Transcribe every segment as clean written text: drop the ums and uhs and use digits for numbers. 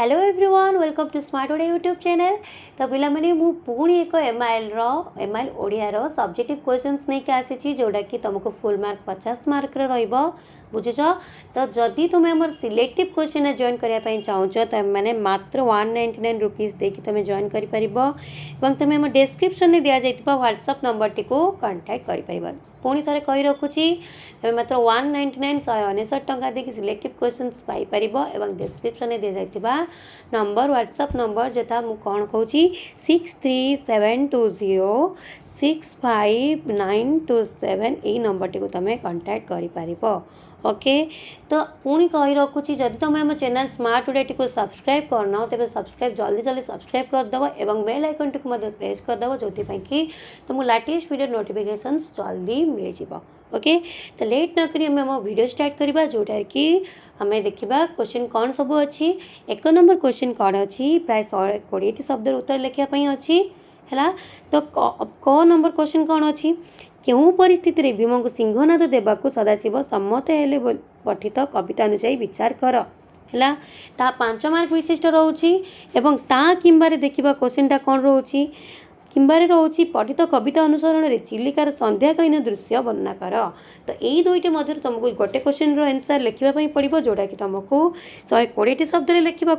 Hello everyone welcome to smart Odia YouTube channel. तो पिला माने मु पुणी एक एमआईएल ओडिया रो सब्जेक्टिव क्वेश्चंस नहीं के आसी जोड़ा कि तुमको फुल मार्क 50 मार्क रहिबो बुझुछ। तो जदि तुम हमर सिलेक्टिव क्वेश्चन जॉइन करने चाहूच तो मैंने मात्र 199 रुपीज देकी तुम जॉइन कर पारिबो एवं तुम हम डिस्क्रिप्शन में दिया जाइतिबा व्हाट्सएप नंबर टी को कांटेक्ट कर पारिबो। पुणी थे कही रखुची तुम मात्र 199 199 टंका देखिए सिलेक्टिव क्वेश्चंस पाई परिबो एवं डिस्क्रिप्शन में दिया जाइतिबा नंबर व्हाट्सएप नंबर जता मु कौन कहूँ 6372065927 यही नंबर टी को तुम कांटेक्ट कर पारिबो। ओके तो पुणी कही रखुची जदि तुम आम चैनल स्मार्ट ओडिया टी को सब्सक्राइब करना तेज सब्सक्राइब जल्दी जल्दी सब्सक्राइब करदेव एवं बेल आइकन टी को प्रेस करदेव जो कि तुमको लेटेस्ट वीडियो नोटिफिकेशंस जल्दी मिल जाए। ओके तो लेट न करी आम वीडियो स्टार्ट करवा जोटा कि आम देखा क्वेश्चन कौन सब अच्छी। एक नंबर क्वेश्चन कौन अच्छी प्राय 120 शब्द उत्तर लिखापी अच्छी है। तो क नंबर क्वेश्चन कौन अच्छी क्यों परिस्थिति रे भीम को सिंहनाद देवाक सदाशिव सम्मत हेले पठित कविता अनुसार विचार कर है। ता 5 मार्क विशिष्ट रोची एवं ता किंबारे देखिबा क्वेश्चनटा कौन रोची किंबारे रोची पठित कविता अनुसरण में चिलिकार संध्याकालीन दृश्य वर्णना कर। तो यही दुईट मध्य तुमको गोटे क्वेश्चन आंसर लिखापी पड़ो जोटा कि तुमको 120 शब्द लिखा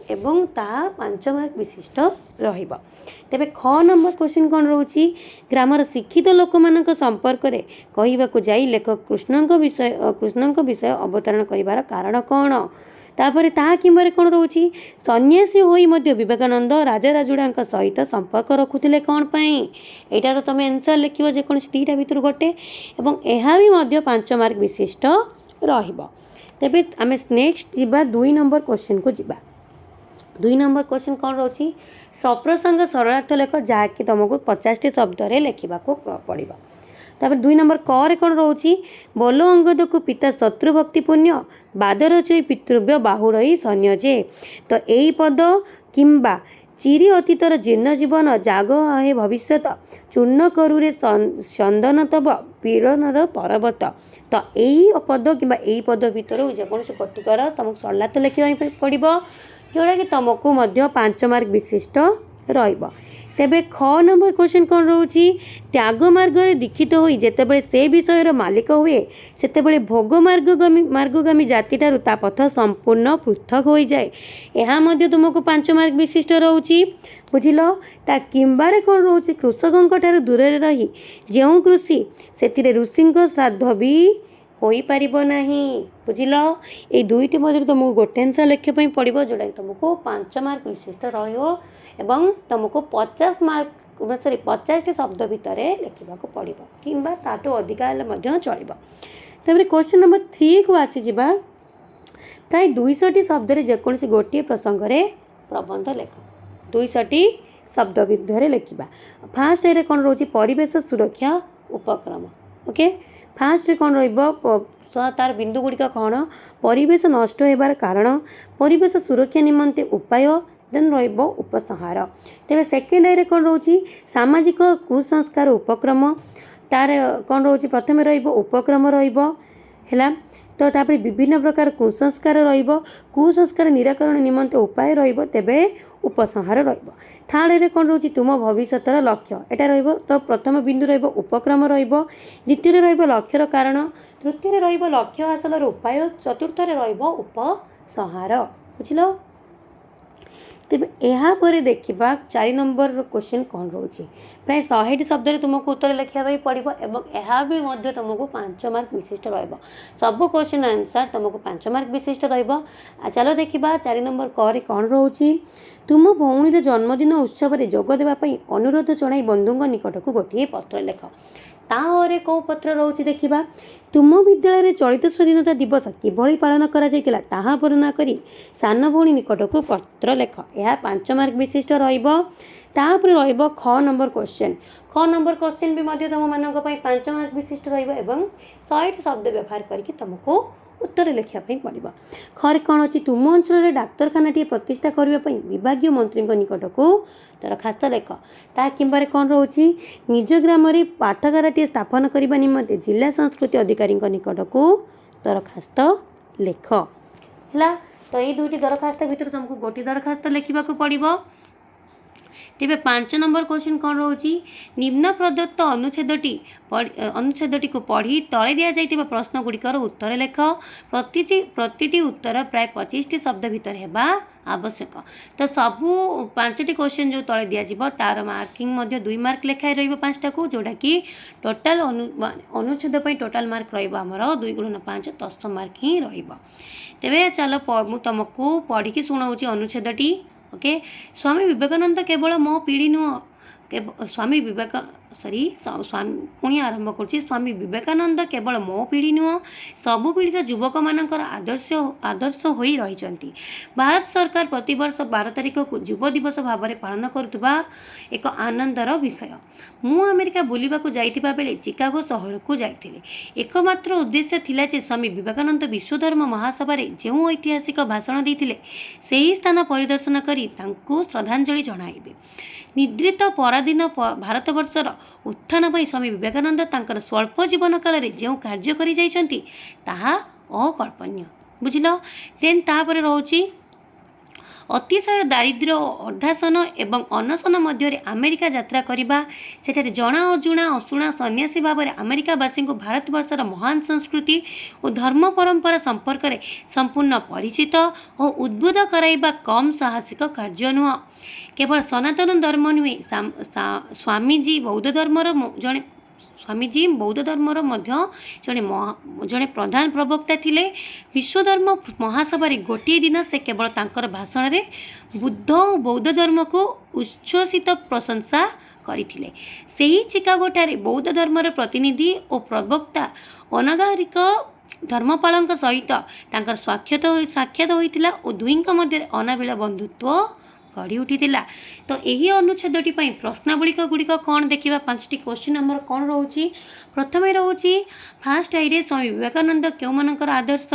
एवं ता 5 मार्क विशिष्ट रहिबो। तेबे ख नंबर क्वेश्चन कौन रोची ग्रामर शिक्षित लोक मान संपर्क में कहवाक जाई लेखक कृष्ण विषय अवतरण करिवार कारण कौन तापर ता किंबारे कौन रोची सन्यासी होई मध्य विवेकानंद राजा राजुड़ा सहित संपर्क रखुले कौन पाई एटार तुम आंसर लिखो जेकोसी दुईटा भितर गोटे एवं यह भी 5 मार्क विशिष्ट रहिबो। तेबे आमे नेक्स्ट जिबा 2 नंबर क्वेश्चन को जिबा। 2 नंबर क्वेश्चन कौन रोची सप्रसंग सरलार्थ लेख जहाँकि तुमको 50 शब्द लिखा पड़ो। तापर 2 नंबर क कौन रोची बोलो अंगद को पिता शत्रुभक्तिपूर्ण बादर चई पितृव्य बाहुड़ई सैन्यजे। तो यही पद किंबा चिरी अतीतर जीर्ण जीवन जाग हे भविष्यत चूर्ण करुरे चंदन तब पीड़नर पर्वत। तो यही पद किंबा यही पद भितर जेकोसी गोटिकर तुमको सरलार्थ लिखा पड़ो जोड़ा कि तुमको 5 मार्क विशिष्ट रहिबो। तेबे ख नंबर क्वेश्चन कौन रोची त्याग मार्ग रे दीक्षित होई जेतेबेले से विषयर मालिक हुए सेतेबेले भोग मार्गगामी जाति ठारू ता पथ संपूर्ण पृथक हो जाए। यह मध्य तुमको 5 मार्क विशिष्ट रोची बुझिलो। ता किंबारे कौन रोची कृषकों ठारू दूर रही जो कृषि से ऋषि श्राद्ध भी हो पारिबो नहीं बुझिलो। ये दुईटी मध्य तुमको गोटे आंसर लिखापी पड़ो जोटा कि तुमको 5 मार्क विशिष्ट रहिबो एवं तुमको 50 मार्क 50 शब्द भितर लिखा पड़ो किंबा ताठू अधिका हेले चलिबो। तापर क्वेश्चन नंबर 3 को आसी जिबा प्राय 200 शब्द रे जेकोसी गोटे प्रसंग रे प्रबंध लेख 200 शब्द भितर लिखा। फास्ट रे कौन रोची परिवेश सुरक्षा उपक्रम। ओके फास्ट कौन रहिबो तार बिंदु गुड़िक कौन परिवेश नष्ट होबार कारण परिवेश सुरक्षा निमंते उपाय देन रहिबो उपसंहार। तेबे सेकेंड रे कौन रोची सामाजिक कुसंस्कार उपक्रम तार कौन रोची प्रथम रहिबो उपक्रम रहिबो हैला। तो तापर विभिन्न प्रकार कुसंस्कार रहिबो कुसंस्कार निराकरण निमंते उपाय रहिबो तेबे उपसंहार रहिबो। थर्ड रे कौन रोची तुम भविष्यतर लक्ष्य एटा रहिबो। तो प्रथम बिंदु रहिबो उपक्रम रहिबो द्वितीय रहिबो लक्ष्यर कारण तृतीय रहिबो लक्ष्य हासिलर उपाय चतुर्थ रहिबो उपसंहार बुझिलो। तेज यापर देखा 4 नंबर क्वेश्चन कौन रोची प्राय 100 शब्द तुमको उत्तर लिखापी पड़ो एवं यह भी तुमको 5 मार्क विशिष्ट रहिबो। सब क्वेश्चन आंसर तुमको 5 मार्क विशिष्ट रहिबो। चलो देखा 4 नंबर क कौन रोची तुम भौणी जन्मदिन उत्सव में जोग देवाई अनुरोध जनाई बंधु निकट को गोटे पत्र लेख। तारे कौ पत्र रोची देखा तुम विद्यालय चलित स्वाधीनता दिवस किभली पालन करा ताहा वर्णना करी सान भौणी निकट को पत्र लेख। यह 5 मार्क विशिष्ट रहिबो। तापर रहिबो ख नंबर क्वेश्चन ख नंबर क्वेश्चन भी तुम मानक 5 मार्क विशिष्ट रहिबो एवं 100 शब्द व्यवहार करके तुमको उत्तर लिखापी पड़ो। खरे कौन अच्छी तुम अंचल डाक्तखाना प्रतिष्ठा करने विभाग मंत्री निकट को दरखास्त लेख। ता किंबारे कौन रोची निज ग्राम पाठगार स्थापन करने निमंते जिला संस्कृति अधिकारी निकट को दरखास्त लेख है। तो ये दुईटी दरखास्त भितर तुमको गोटे दरखास्त लिखा पड़ो। तेबे 5 नंबर क्वेश्चन कौन रोची निम्न प्रदत्त अनुच्छेदटी को पढ़ी तले दिया जाइतिबा प्रश्न गुड़िकर उत्तर लेख। प्रतिटी उत्तर प्राय 25टी शब्द भितर हेबा आवश्यक। तो सबू 5टी क्वेश्चन जो तले दिया तार मार्किंग 2 मार्क लेखाई रही 5टा को जोटा कि टोटाल अनुच्छेद टोटाल मार्क रमर 2 × 5 10 मार्क ही तेबे चलो मु तुमको पढ़ी की शुणाऊँ अनुच्छेदटी। ओके स्वामी विवेकानंद केवल मो पीढ़ी नुह स्वामी विवेक पुणी आरंभ कर स्वामी विवेकानंद केवल मो पीढ़ी नुह सबु पीढ़ीर युवक मानकर आदर्श हो रही। भारत सरकार प्रतिवर्ष 12 तारिख को युव दिवस भाव में पालन करुवा एक आनंदर विषय। मु अमेरिका बुलिबा को जाइतिबा बेले चिकागो शहर को जाइथिले। एकमात्र उद्देश्य थिला जे स्वामी विवेकानंद विश्वधर्म महासभा जो ऐतिहासिक भाषण देइथिले सेही स्थान परिदर्शन करी तांको श्रद्धांजलि जणाइबे। निद्रित पराधीन भारतवर्षर उत्थान पर स्वामी विवेकानंद तांकर स्वल्प जीवन काल में जो कार्य करि जाइछन्ति ताहा अकल्पनीय बुझिल। देन तापर रोची अतिशय दारिद्र्य अर्धासन एवं अनशन मध्य अमेरिका यात्रा करवा सेठारे जना अजुणा अशुणा सन्यासी भाव में अमेरिकावासी को भारतवर्षर महान संस्कृति और धर्म परंपरा संपर्क में संपूर्ण परिचित और उद्बुद्ध कराइबा कम साहसिक कार्य नुह। केवल सनातन धर्म नुहे स्वामीजी बौद्ध धर्मर जड़े स्वामीजी बौद्ध धर्मर जड़े प्रधान प्रवक्ता थिले। विश्वधर्म महासभा गोटे दिन से केवल तांकर भाषण में बुद्ध और बौद्ध धर्म को उच्छ्वसित प्रशंसा करथिले। सेही चिकागोठारे बौद्ध धर्मर प्रतिनिधि और प्रवक्ता अनागारिक धर्मपाल सहित तांकर साक्षात होइतिला और दुईंक मध्य अनाबिल बंधुत्व गढ़ी उठीला। तो यही अनुच्छेदटी प्रश्नावली गुड़िक कौन देखा 5टी क्वेश्चन आमर कौन रोची। प्रथम रोची फास्ट आई स्वामी विवेकानंद क्यों मानकर आदर्श।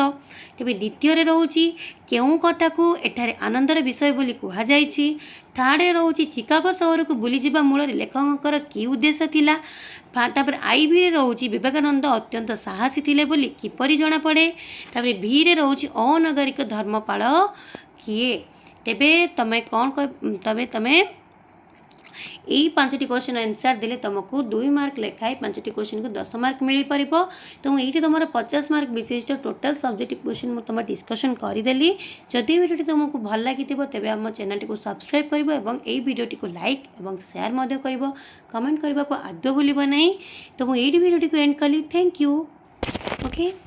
तेज द्वितीय रोची क्यों कथा को एठारे आनंदर विषय बोली कहुई। थर्ड रोची चिकागो शहर को बुली जावा मूल लेखकर कि उद्देश्य थिला। तापर आई भी रोची विवेकानंद अत्यंत साहसी थिले बोली किपरि जना पड़े। तापर भी रोची अनागरिक धर्मपाल किए। तेबे तमें कौन तमें यही 5टी क्वेश्चन आंसर देले तुमको 2 मार्क लेखाए 5टी क्वेश्चन को 10 मार्क मिल पार। तो ये तुम 50 मार्क विशिष्ट टोटाल सब्जेक्ट क्वेश्चन मुझे तुम डिस्कसन करदेली। जदि वीडियो तुमको भल लगी तेज आम चैनल को सब्सक्राइब कर यही वीडियो को लाइक और शेयर कर कमेंट करने को आदौ भूल ना। तो मुझे वीडियो को एंड कली। Thank you. ओके।